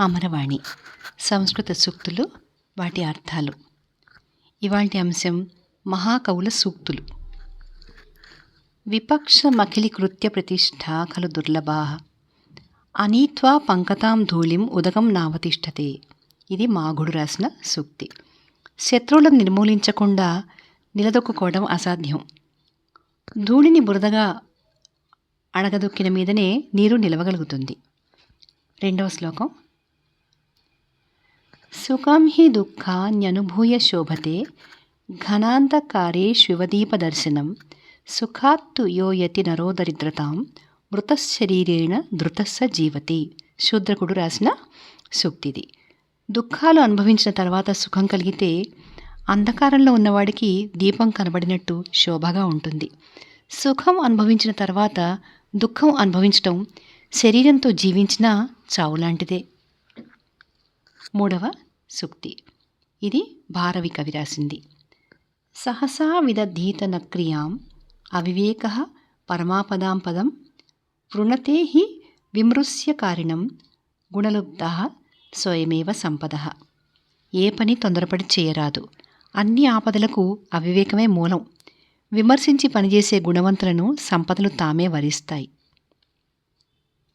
అమరవాణి సంస్కృత సూక్తులు, వాటి అర్థాలు. ఇవాల్టి అంశం మహాకవుల సూక్తులు. విపక్షమఖిలీకృత్య ప్రతిష్ఠా ఖలు దుర్లభా అనీత్వా పంకతాం ధూళిం ఉదకం నావతిష్టతే. ఇది మాఘుడు రాసిన సూక్తి. శత్రువులను నిర్మూలించకుండా నిలదొక్కుకోవడం అసాధ్యం. ధూళిని బురదగా అణగదొక్కిన మీదనే నీరు నిలవగలుగుతుంది. రెండవ శ్లోకం. సుఖం హి దుఃఖాన్యనుభూయ శోభతే ఘనాంధకారే శివదీపదర్శనం సుఖాత్తు యో యతి నరో దరిద్రతాం మృతశరీరేణ ధృతస్స జీవతి. శూద్రకుడు రాసిన సూక్తిది. దుఃఖాలు అనుభవించిన తర్వాత సుఖం కలిగితే అంధకారంలో ఉన్నవాడికి దీపం కనబడినట్టు శోభగా ఉంటుంది. సుఖం అనుభవించిన తర్వాత దుఃఖం అనుభవించటం శరీరంతో జీవించినా చావులాంటిదే. మూడవ సూక్తి. ఇది భారవి కవి రాసింది. సహసా విదధీత నక్రియాం అవివేక పరమాపదాం పదం వృణతే హి విమృశ్యకారిణం గుణలుబ్ధ స్వయమేవ సంపద. ఏ పని తొందరపడి చేయరాదు. అన్ని ఆపదలకు అవివేకమే మూలం. విమర్శించి పనిచేసే గుణవంతులను సంపదలు తామే వరిస్తాయి.